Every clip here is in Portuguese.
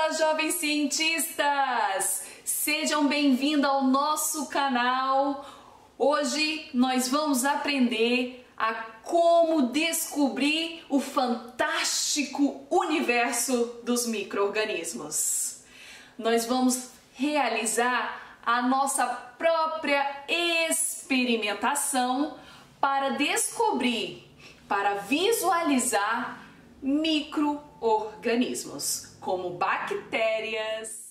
Olá, jovens cientistas! Sejam bem-vindos ao nosso canal. Hoje nós vamos aprender a como descobrir o fantástico universo dos micro-organismos. Nós vamos realizar a nossa própria experimentação para descobrir, para visualizar micro-organismos, como bactérias.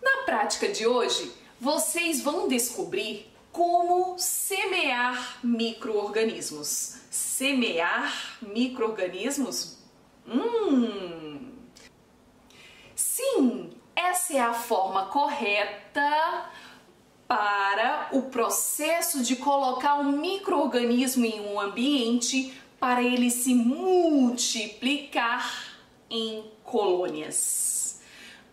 Na prática de hoje, vocês vão descobrir como semear micro-organismos. Semear micro-organismos? Sim, essa é a forma correta para o processo de colocar um micro-organismo em um ambiente para ele se multiplicar em colônias.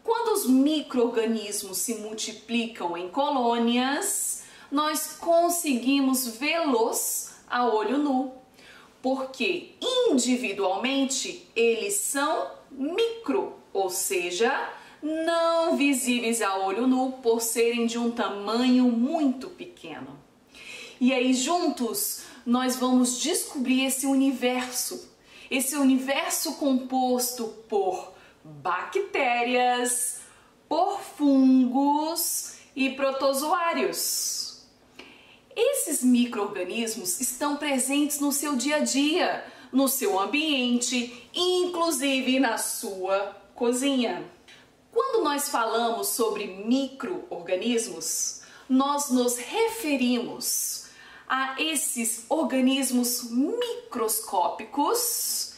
Quando os micro-organismos se multiplicam em colônias, nós conseguimos vê-los a olho nu, porque individualmente eles são micro, ou seja, não visíveis a olho nu por serem de um tamanho muito pequeno. E aí juntos nós vamos descobrir esse universo composto por bactérias, por fungos e protozoários. Esses micro-organismos estão presentes no seu dia a dia, no seu ambiente, inclusive na sua cozinha. Quando nós falamos sobre micro-organismos, nós nos referimos a esses organismos microscópicos,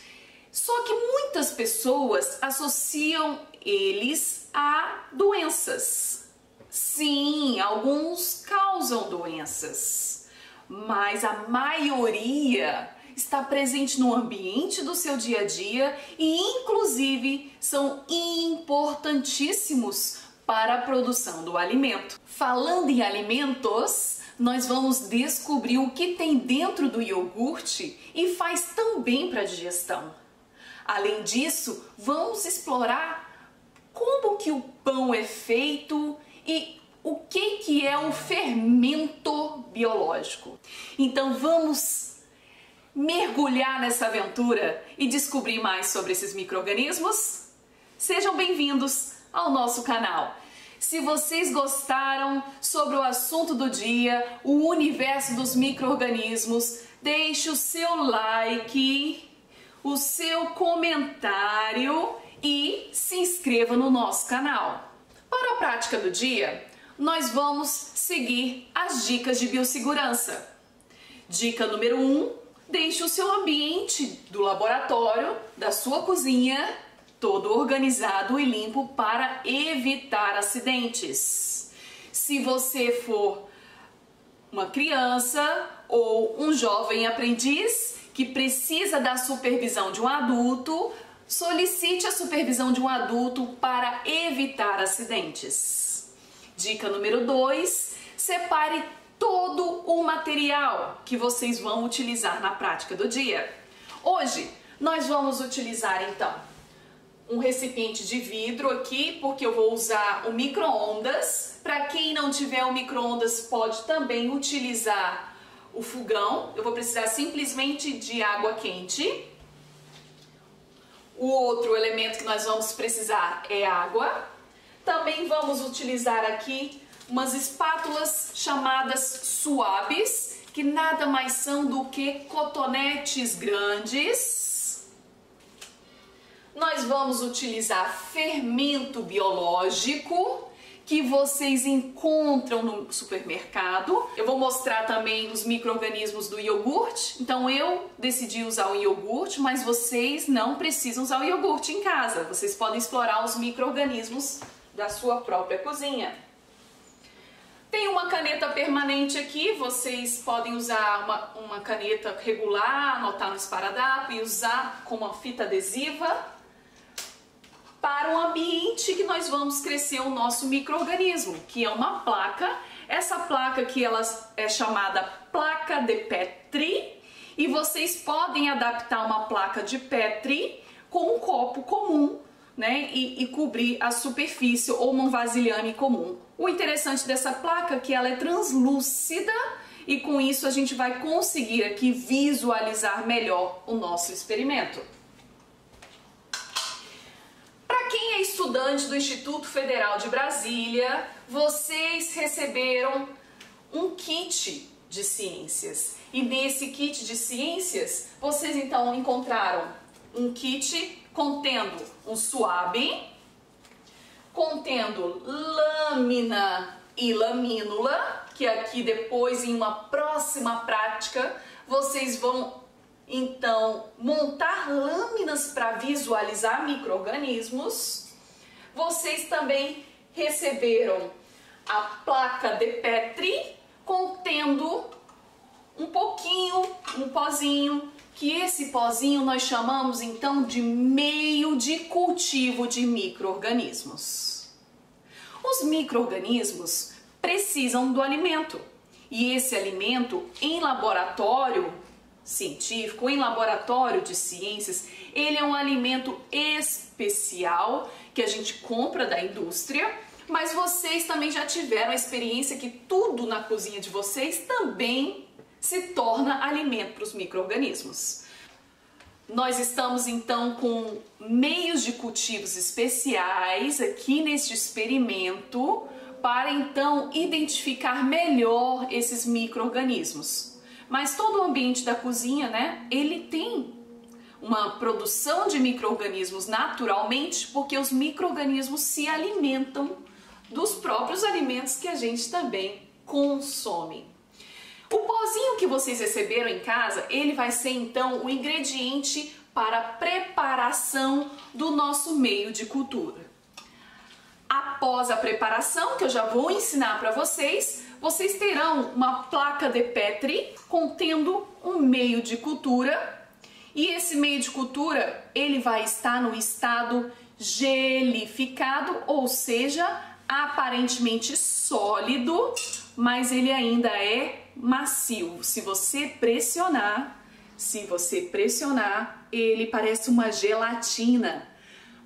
só que muitas pessoas associam eles a doenças. Sim, alguns causam doenças, mas a maioria está presente no ambiente do seu dia a dia e inclusive são importantíssimos para a produção do alimento. Falando em alimentos, nós vamos descobrir o que tem dentro do iogurte e faz tão bem para a digestão. Além disso, vamos explorar como que o pão é feito e o que é o fermento biológico. Então vamos mergulhar nessa aventura e descobrir mais sobre esses micro-organismos? Sejam bem-vindos ao nosso canal. Se vocês gostaram sobre o assunto do dia, o universo dos micro-organismos, deixe o seu like, o seu comentário e se inscreva no nosso canal. Para a prática do dia, nós vamos seguir as dicas de biossegurança. Dica número 1, deixe o seu ambiente do laboratório, da sua cozinha, todo organizado e limpo para evitar acidentes. Se você for uma criança ou um jovem aprendiz que precisa da supervisão de um adulto, solicite a supervisão de um adulto para evitar acidentes. Dica número 2, separe todo o material que vocês vão utilizar na prática do dia. Hoje nós vamos utilizar então um recipiente de vidro aqui, porque eu vou usar o micro-ondas. Para quem não tiver o micro-ondas, pode também utilizar o fogão. Eu vou precisar simplesmente de água quente. O outro elemento que nós vamos precisar é água. Também vamos utilizar aqui umas espátulas chamadas suaves, que nada mais são do que cotonetes grandes. Nós vamos utilizar fermento biológico que vocês encontram no supermercado. Eu vou mostrar também os micro-organismos do iogurte. Então eu decidi usar o iogurte, mas vocês não precisam usar o iogurte em casa. Vocês podem explorar os micro-organismos da sua própria cozinha. Tem uma caneta permanente aqui, vocês podem usar uma caneta regular, anotar no esparadrapo e usar como uma fita adesiva para o ambiente que nós vamos crescer o nosso micro-organismo, que é uma placa. Essa placa aqui ela é chamada placa de Petri e vocês podem adaptar uma placa de Petri com um copo comum né, e cobrir a superfície ou uma vasilhame comum. O interessante dessa placa é que ela é translúcida e com isso a gente vai conseguir aqui visualizar melhor o nosso experimento. Para quem é estudante do Instituto Federal de Brasília, vocês receberam um kit de ciências. E nesse kit de ciências, vocês então encontraram um kit contendo um suave, contendo lâmina e lamínula, que aqui depois em uma próxima prática vocês vão então montar lâminas para visualizar micro-organismos. Vocês também receberam a placa de Petri contendo um pouquinho, um pozinho, que esse pozinho nós chamamos então de meio de cultivo de micro-organismos. Os micro-organismos precisam do alimento e esse alimento em laboratório científico, em laboratório de ciências, ele é um alimento especial que a gente compra da indústria, mas vocês também já tiveram a experiência que tudo na cozinha de vocês também se torna alimento para os micro-organismos. Nós estamos então com meios de cultivos especiais aqui neste experimento para então identificar melhor esses micro-organismos. Mas todo o ambiente da cozinha, né, ele tem uma produção de micro-organismos naturalmente, porque os micro-organismos se alimentam dos próprios alimentos que a gente também consome. O pozinho que vocês receberam em casa, ele vai ser então o ingrediente para a preparação do nosso meio de cultura. Após a preparação, que eu já vou ensinar para vocês, vocês terão uma placa de Petri contendo um meio de cultura e esse meio de cultura ele vai estar no estado gelificado, ou seja, aparentemente sólido, mas ele ainda é macio. Se você pressionar, ele parece uma gelatina.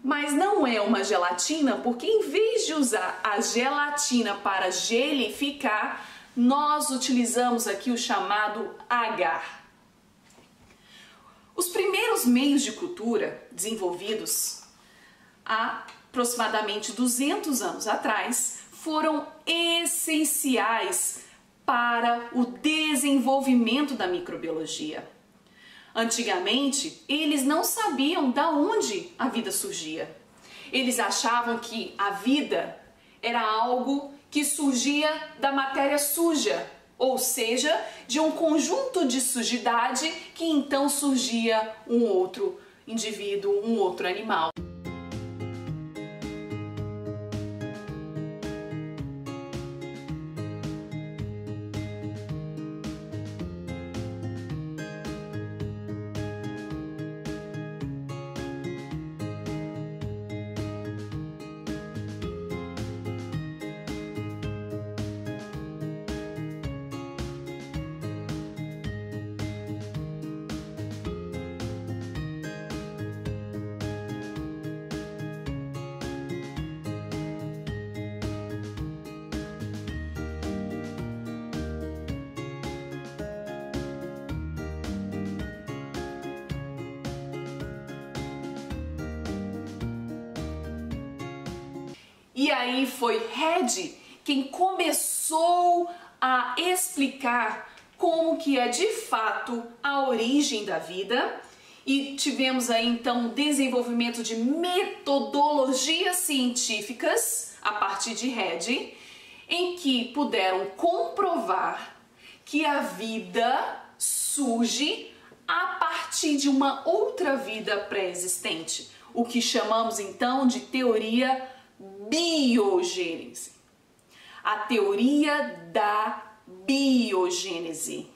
Mas não é uma gelatina, porque em vez de usar a gelatina para gelificar, nós utilizamos aqui o chamado agar. Os primeiros meios de cultura desenvolvidos há aproximadamente 200 anos atrás foram essenciais para o desenvolvimento da microbiologia. Antigamente, eles não sabiam de onde a vida surgia. Eles achavam que a vida era algo que surgia da matéria suja, ou seja, de um conjunto de sujidade que então surgia um outro indivíduo, um outro animal. E aí foi Redi quem começou a explicar como que é de fato a origem da vida e tivemos aí então o desenvolvimento de metodologias científicas a partir de Redi, em que puderam comprovar que a vida surge a partir de uma outra vida pré-existente, o que chamamos então de teoria biogênese. A teoria da biogênese.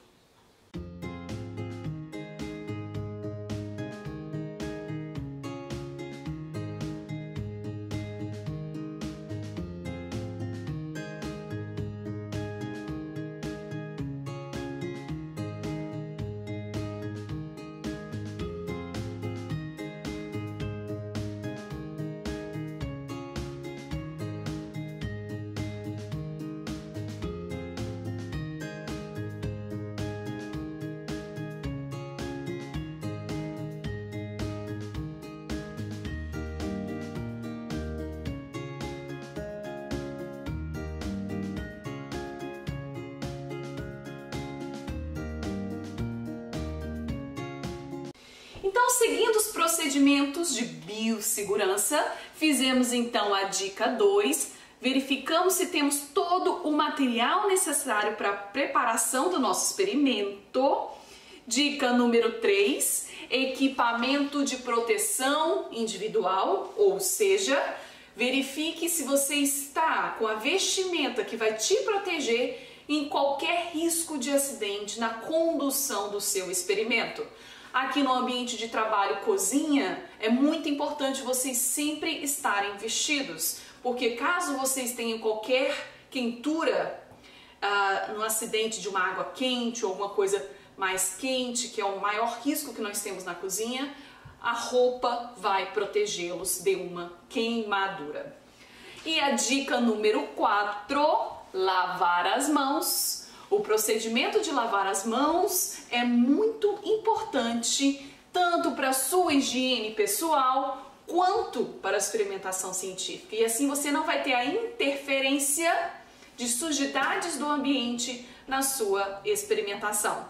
Então, seguindo os procedimentos de biossegurança, fizemos então a dica 2, verificamos se temos todo o material necessário para a preparação do nosso experimento. Dica número 3, equipamento de proteção individual, ou seja, verifique se você está com a vestimenta que vai te proteger em qualquer risco de acidente na condução do seu experimento. Aqui no ambiente de trabalho cozinha, é muito importante vocês sempre estarem vestidos, porque caso vocês tenham qualquer quentura no acidente de uma água quente ou alguma coisa mais quente, que é o maior risco que nós temos na cozinha, a roupa vai protegê-los de uma queimadura. E a dica número 4, lavar as mãos. O procedimento de lavar as mãos é muito importante tanto para a sua higiene pessoal quanto para a experimentação científica. E assim você não vai ter a interferência de sujidades do ambiente na sua experimentação.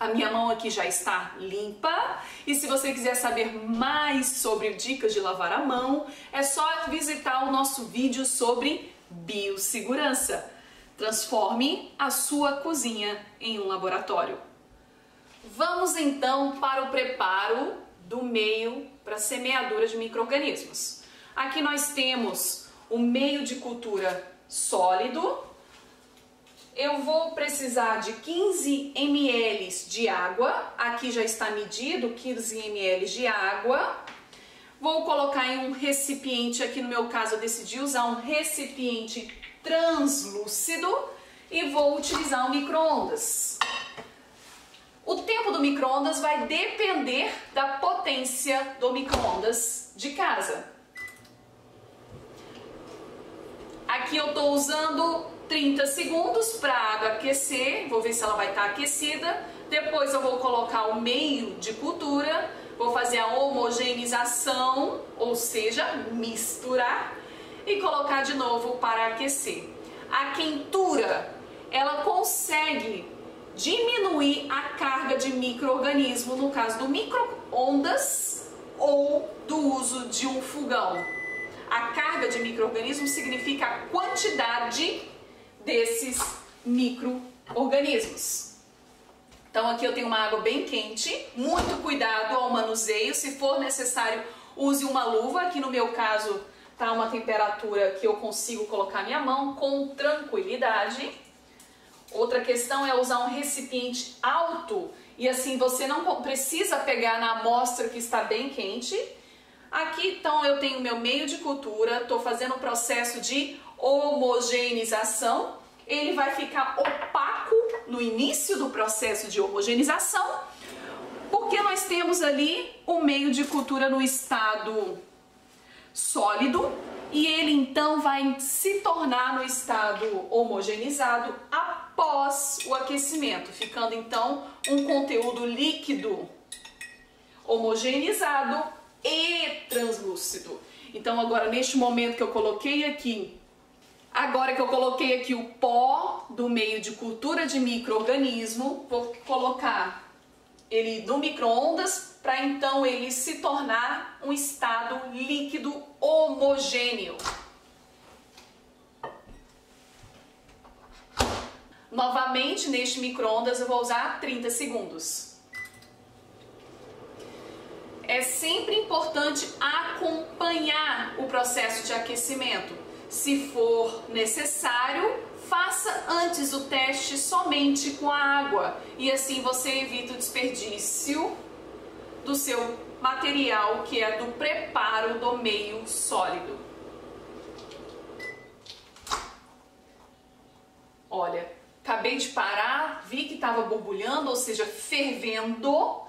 A minha mão aqui já está limpa e se você quiser saber mais sobre dicas de lavar a mão, é só visitar o nosso vídeo sobre biossegurança. Transforme a sua cozinha em um laboratório. Vamos então para o preparo do meio para semeadura de micro-organismos. Aqui nós temos o meio de cultura sólido. Eu vou precisar de 15 ml de água. Aqui já está medido 15 ml de água. Vou colocar em um recipiente, aqui no meu caso eu decidi usar um recipiente translúcido e vou utilizar o micro-ondas. O tempo do micro-ondas vai depender da potência do micro-ondas de casa. Aqui eu estou usando 30 segundos para a água aquecer, vou ver se ela vai estar aquecida. Depois eu vou colocar o meio de cultura, vou fazer a homogeneização, ou seja, misturar, e colocar de novo para aquecer. A quentura, ela consegue diminuir a carga de micro-organismo no caso do micro-ondas ou do uso de um fogão. A carga de micro-organismo significa a quantidade desses micro-organismos. Então aqui eu tenho uma água bem quente, muito cuidado ao manuseio, se for necessário use uma luva, aqui no meu caso está uma temperatura que eu consigo colocar minha mão com tranquilidade. Outra questão é usar um recipiente alto e assim você não precisa pegar na amostra que está bem quente. Aqui então eu tenho meu meio de cultura, estou fazendo o processo de homogeneização. Ele vai ficar opaco no início do processo de homogeneização, porque nós temos ali o meio de cultura no estado sólido e ele então vai se tornar no estado homogeneizado após o aquecimento, ficando então um conteúdo líquido, homogeneizado e translúcido. Então agora neste momento que eu coloquei aqui, o pó do meio de cultura de micro-organismo, vou colocar ele no micro-ondas para então ele se tornar um estado líquido homogêneo. Novamente neste micro-ondas eu vou usar 30 segundos. É sempre importante acompanhar o processo de aquecimento. Se for necessário, faça antes o teste somente com a água e assim você evita o desperdício do seu material, que é do preparo do meio sólido. Olha, acabei de parar, vi que estava borbulhando, ou seja, fervendo,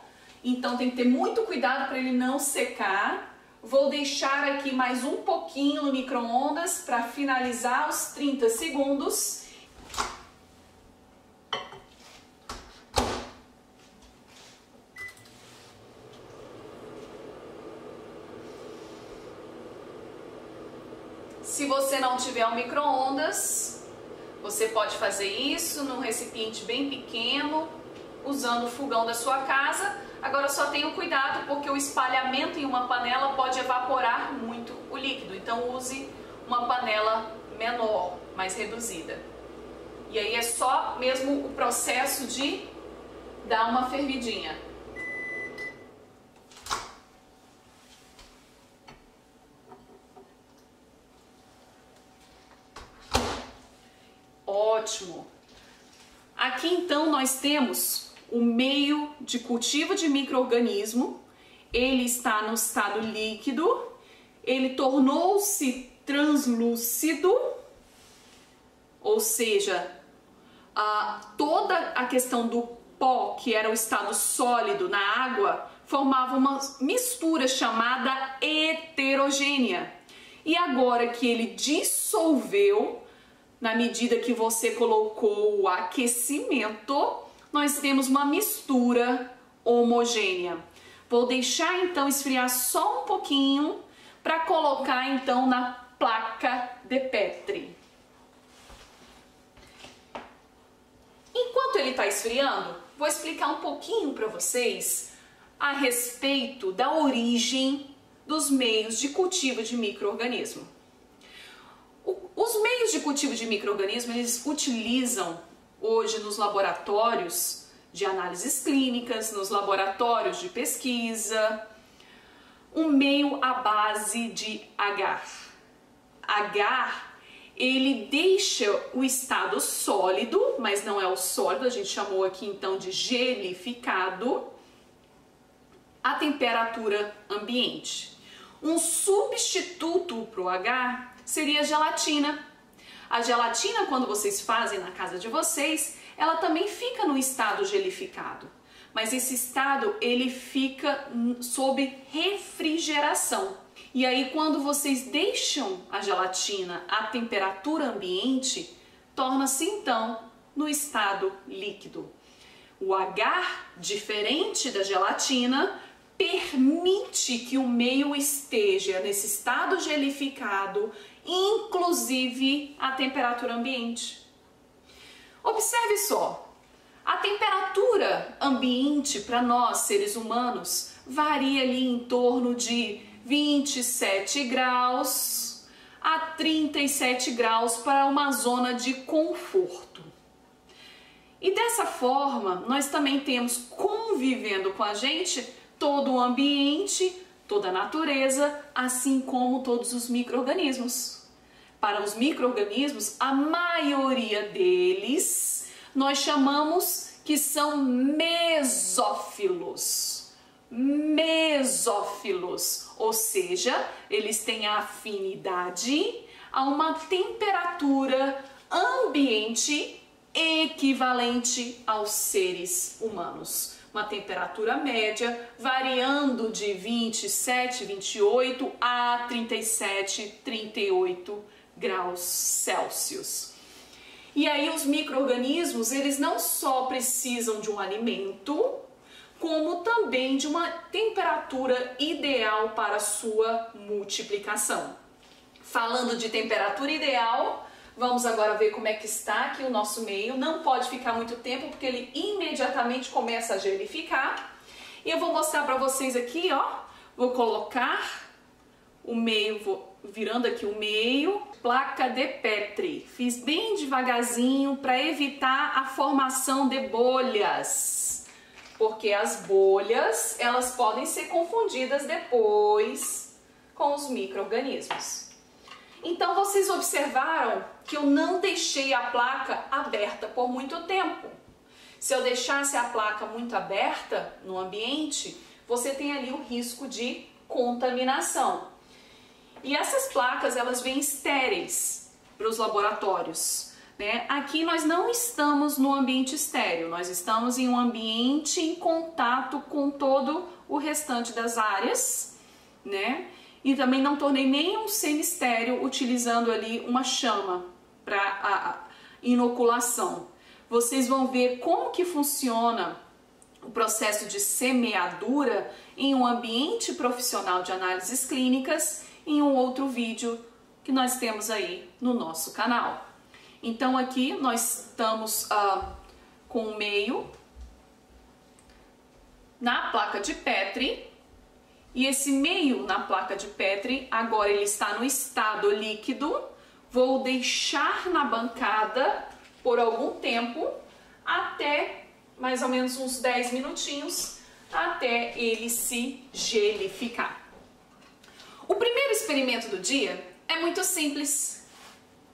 então tem que ter muito cuidado para ele não secar. Vou deixar aqui mais um pouquinho no micro-ondas para finalizar os 30 segundos. Se você não tiver um micro-ondas, você pode fazer isso num recipiente bem pequeno, usando o fogão da sua casa. Agora só tenha cuidado porque o espalhamento em uma panela pode evaporar muito o líquido. Então use uma panela menor, mais reduzida. E aí é só mesmo o processo de dar uma fervidinha. Ótimo! Aqui então nós temos o meio de cultivo de micro-organismo. Ele está no estado líquido, ele tornou-se translúcido, ou seja, toda a questão do pó, que era o estado sólido na água, formava uma mistura chamada heterogênea. E agora que ele dissolveu, na medida que você colocou o aquecimento, nós temos uma mistura homogênea. Vou deixar então esfriar só um pouquinho para colocar então na placa de Petri. Enquanto ele está esfriando, vou explicar um pouquinho para vocês a respeito da origem dos meios de cultivo de micro-organismo. Os meios de cultivo de micro-organismo, eles utilizam hoje nos laboratórios de análises clínicas, nos laboratórios de pesquisa, um meio à base de agar. Agar, ele deixa o estado sólido, mas não é o sólido, a gente chamou aqui então de gelificado, a temperatura ambiente. Um substituto para o agar seria a gelatina. A gelatina, quando vocês fazem na casa de vocês, ela também fica no estado gelificado. Mas esse estado, ele fica sob refrigeração. E aí, quando vocês deixam a gelatina à temperatura ambiente, torna-se então no estado líquido. O agar, diferente da gelatina, permite que o meio esteja nesse estado gelificado, inclusive a temperatura ambiente. Observe só, a temperatura ambiente para nós, seres humanos, varia ali em torno de 27 graus a 37 graus para uma zona de conforto. E dessa forma, nós também temos convivendo com a gente todo o ambiente, toda a natureza, assim como todos os micro-organismos. Para os micro-organismos, a maioria deles nós chamamos que são mesófilos. Mesófilos, ou seja, eles têm afinidade a uma temperatura ambiente equivalente aos seres humanos. Uma temperatura média variando de 27, 28 a 37, 38 graus Celsius. E aí os micro-organismos, eles não só precisam de um alimento, como também de uma temperatura ideal para a sua multiplicação. Falando de temperatura ideal, vamos agora ver como é que está aqui o nosso meio. Não pode ficar muito tempo porque ele imediatamente começa a gelificar. E eu vou mostrar para vocês aqui, ó. Vou colocar o meio, vou virando aqui o meio. Placa de Petri. Fiz bem devagarzinho para evitar a formação de bolhas. Porque as bolhas, elas podem ser confundidas depois com os micro-organismos. Então vocês observaram que eu não deixei a placa aberta por muito tempo. Se eu deixasse a placa muito aberta no ambiente, você tem ali o risco de contaminação. E essas placas, elas vêm estéreis para os laboratórios, né? Aqui nós não estamos no ambiente estéril, nós estamos em um ambiente em contato com todo o restante das áreas, né? E também não tornei nenhum semi-estéril utilizando ali uma chama para a inoculação. Vocês vão ver como que funciona o processo de semeadura em um ambiente profissional de análises clínicas em um outro vídeo que nós temos aí no nosso canal. Então aqui nós estamos com o meio na placa de Petri. E esse meio na placa de Petri, agora ele está no estado líquido. Vou deixar na bancada por algum tempo, até mais ou menos uns 10 minutinhos, até ele se gelificar. O primeiro experimento do dia é muito simples.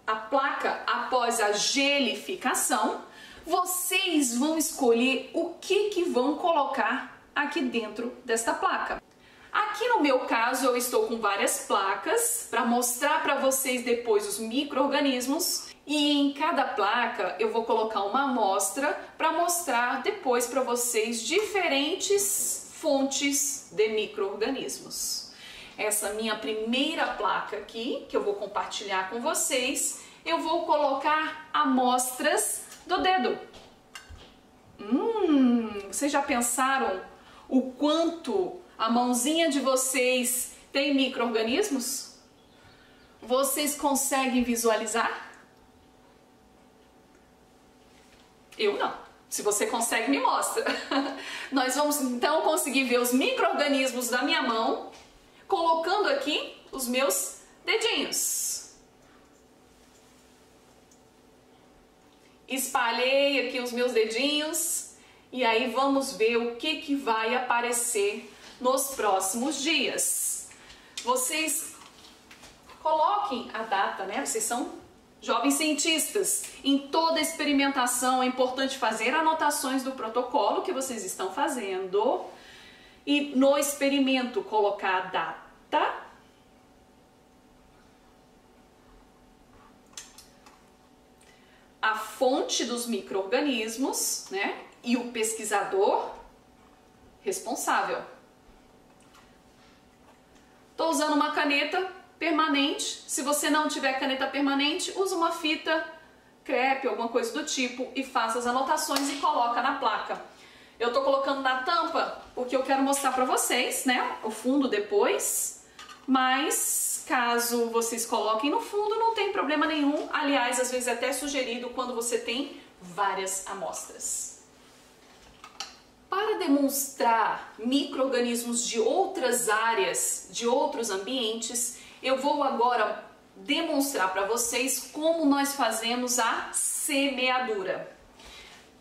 A placa, após a gelificação, vocês vão escolher o que vão colocar aqui dentro desta placa. Aqui no meu caso eu estou com várias placas para mostrar para vocês depois os micro-organismos, e em cada placa eu vou colocar uma amostra para mostrar depois para vocês diferentes fontes de micro-organismos. Essa minha primeira placa aqui, que eu vou compartilhar com vocês, eu vou colocar amostras do dedo. Vocês já pensaram o quanto a mãozinha de vocês tem micro-organismos? Vocês conseguem visualizar? Eu não. Se você consegue, me mostra. Nós vamos então conseguir ver os micro-organismos da minha mão, colocando aqui os meus dedinhos. Espalhei aqui os meus dedinhos e aí vamos ver o que vai aparecer nos próximos dias. Vocês coloquem a data, né? Vocês são jovens cientistas. Em toda experimentação é importante fazer anotações do protocolo que vocês estão fazendo e no experimento colocar a data, a fonte dos micro-organismos, né? E o pesquisador responsável. Estou usando uma caneta permanente. Se você não tiver caneta permanente, usa uma fita crepe, alguma coisa do tipo, e faça as anotações e coloca na placa. Eu estou colocando na tampa porque eu quero mostrar para vocês, né, o fundo depois, mas caso vocês coloquem no fundo não tem problema nenhum. Aliás, às vezes é até sugerido quando você tem várias amostras. Para demonstrar micro-organismos de outras áreas, de outros ambientes, eu vou agora demonstrar para vocês como nós fazemos a semeadura.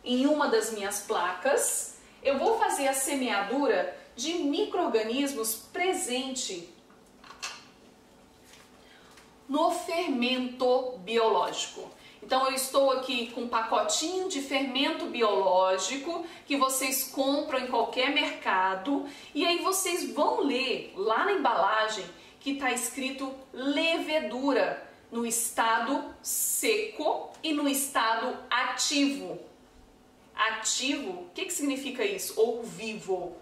Em uma das minhas placas, eu vou fazer a semeadura de micro-organismos presente no fermento biológico. Então eu estou aqui com um pacotinho de fermento biológico que vocês compram em qualquer mercado, e aí vocês vão ler lá na embalagem que está escrito levedura no estado seco e no estado ativo. Ativo, o que significa isso? Ou vivo?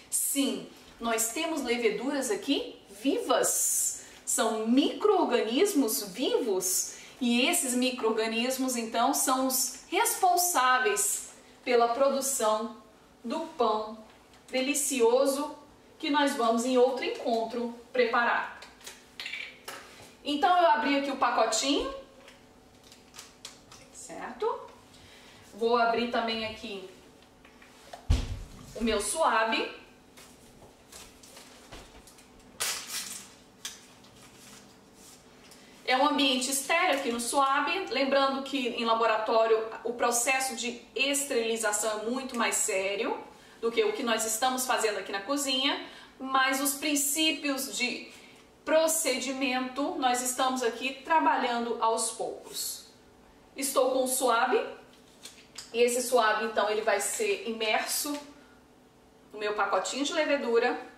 Sim, nós temos leveduras aqui vivas, são micro-organismos vivos. E esses micro-organismos, então, são os responsáveis pela produção do pão delicioso que nós vamos em outro encontro preparar. Então, eu abri aqui o pacotinho, certo? Vou abrir também aqui o meu suave. É um ambiente estéril aqui no suave, lembrando que em laboratório o processo de esterilização é muito mais sério do que o que nós estamos fazendo aqui na cozinha, mas os princípios de procedimento nós estamos aqui trabalhando aos poucos. Estou com o suave, e esse suave então ele vai ser imerso no meu pacotinho de levedura.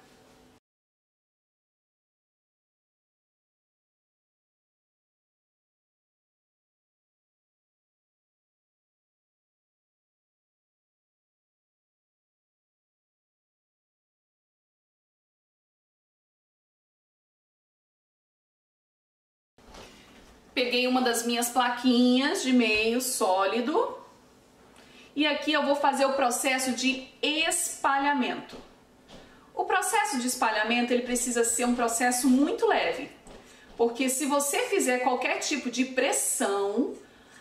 Peguei uma das minhas plaquinhas de meio sólido e aqui eu vou fazer o processo de espalhamento. O processo de espalhamento ele precisa ser um processo muito leve, porque se você fizer qualquer tipo de pressão,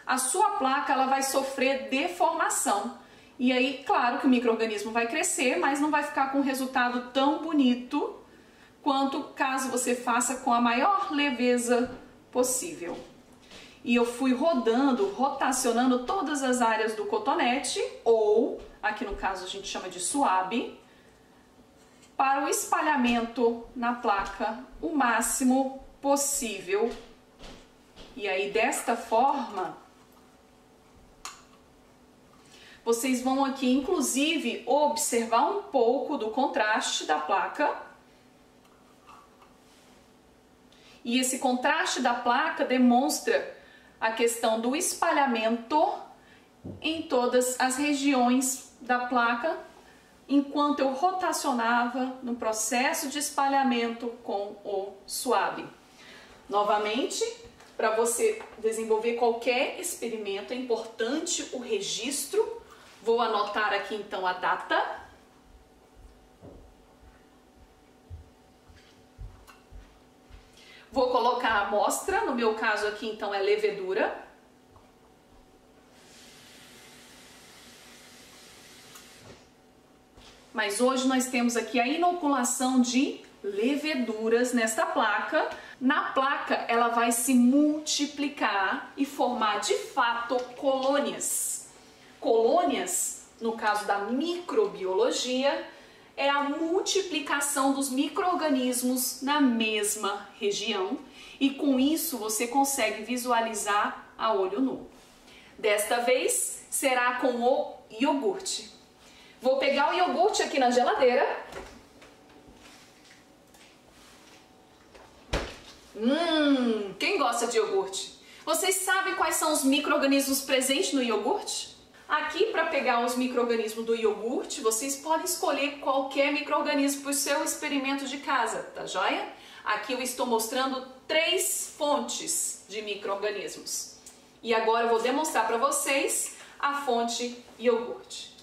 a sua placa ela vai sofrer deformação E aí, claro que o micro-organismo vai crescer, mas não vai ficar com um resultado tão bonito quanto caso você faça com a maior leveza possível. E eu fui rotacionando todas as áreas do cotonete, ou, aqui no caso a gente chama de suave, para o espalhamento na placa o máximo possível. E aí, desta forma, vocês vão aqui, inclusive, observar um pouco do contraste da placa. E esse contraste da placa demonstra a questão do espalhamento em todas as regiões da placa, enquanto eu rotacionava no processo de espalhamento com o suave. Novamente, para você desenvolver qualquer experimento, é importante o registro. Vou anotar aqui então a data. Vou colocar a amostra, no meu caso aqui então é levedura. Mas hoje nós temos aqui a inoculação de leveduras nesta placa. Na placa ela vai se multiplicar e formar de fato colônias. Colônias, no caso da microbiologia, é a multiplicação dos micro-organismos na mesma região, e com isso você consegue visualizar a olho nu. Desta vez será com o iogurte. Vou pegar o iogurte aqui na geladeira. Quem gosta de iogurte? Vocês sabem quais são os micro-organismos presentes no iogurte? Aqui, para pegar os micro-organismos do iogurte, vocês podem escolher qualquer micro-organismo para o seu experimento de casa, tá joia? Aqui eu estou mostrando 3 fontes de micro-organismos. E agora eu vou demonstrar para vocês a fonte iogurte.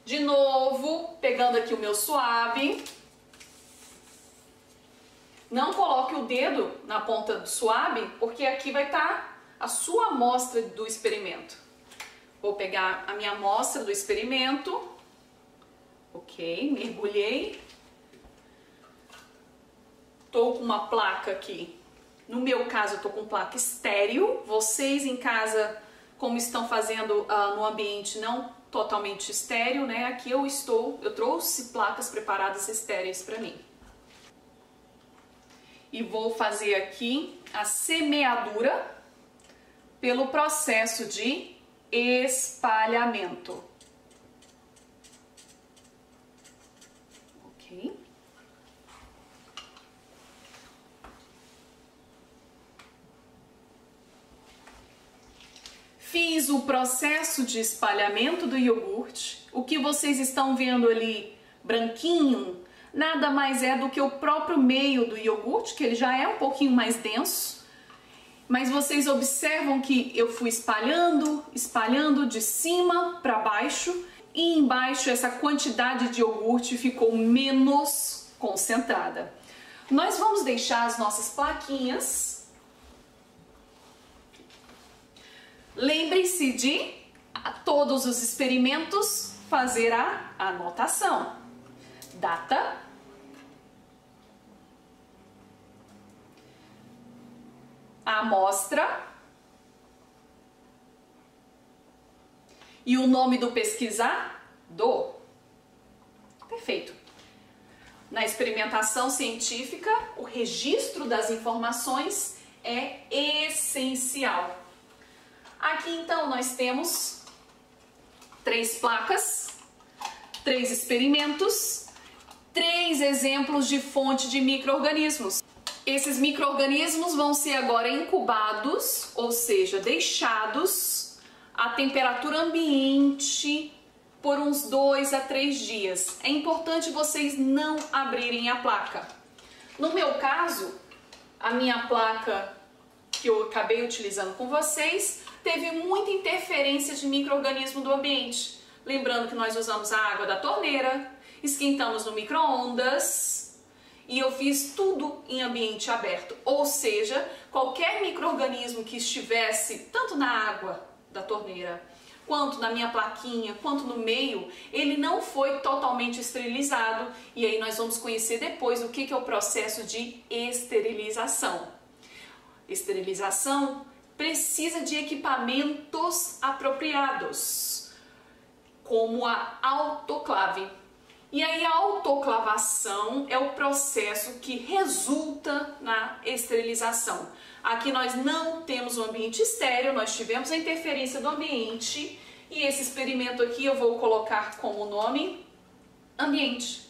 De novo, pegando aqui o meu suave. Não coloque o dedo na ponta do suave, porque aqui vai estar a sua amostra do experimento. Vou pegar a minha amostra do experimento. Ok, mergulhei. Estou com uma placa aqui. No meu caso, eu estou com placa estéreo. Vocês em casa, como estão fazendo no ambiente não totalmente estéreo, né? Aqui eu trouxe placas preparadas estéreis para mim. E vou fazer aqui a semeadura pelo processo de espalhamento. Ok. Fiz o processo de espalhamento do iogurte. O que vocês estão vendo ali branquinho nada mais é do que o próprio meio do iogurte, que ele já é um pouquinho mais denso. Mas vocês observam que eu fui espalhando de cima para baixo, e embaixo essa quantidade de iogurte ficou menos concentrada. Nós vamos deixar as nossas plaquinhas. Lembre-se de, a todos os experimentos, fazer a anotação. Data, a amostra e o nome do pesquisador. Perfeito. Na experimentação científica, o registro das informações é essencial. Aqui então nós temos 3 placas, 3 experimentos, 3 exemplos de fonte de micro-organismos. Esses micro-organismos vão ser agora incubados, ou seja, deixados à temperatura ambiente por uns 2 a 3 dias. É importante vocês não abrirem a placa. No meu caso, a minha placa que eu acabei utilizando com vocês teve muita interferência de micro-organismo do ambiente. Lembrando que nós usamos a água da torneira, esquentamos no micro-ondas, e eu fiz tudo em ambiente aberto, ou seja, qualquer micro-organismo que estivesse tanto na água da torneira quanto na minha plaquinha, quanto no meio, ele não foi totalmente esterilizado. E aí nós vamos conhecer depois o que é o processo de esterilização. Esterilização precisa de equipamentos apropriados, como a autoclave. E aí a autoclavação é o processo que resulta na esterilização. Aqui nós não temos um ambiente estéril, nós tivemos a interferência do ambiente e esse experimento aqui eu vou colocar como nome ambiente.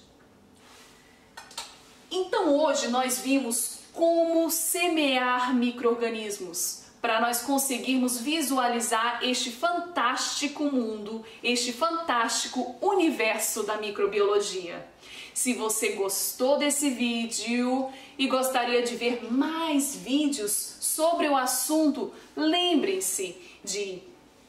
Então hoje nós vimos como semear micro-organismos para nós conseguirmos visualizar este fantástico mundo, este fantástico universo da microbiologia. Se você gostou desse vídeo e gostaria de ver mais vídeos sobre o assunto, lembrem-se de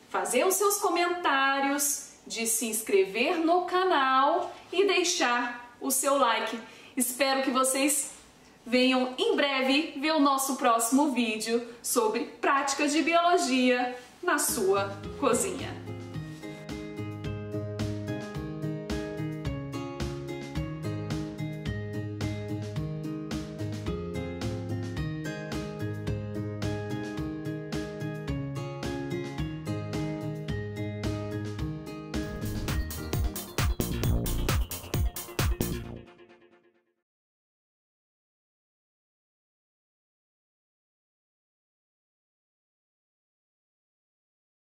fazer os seus comentários, de se inscrever no canal e deixar o seu like. Espero que vocês venham em breve ver o nosso próximo vídeo sobre práticas de biologia na sua cozinha.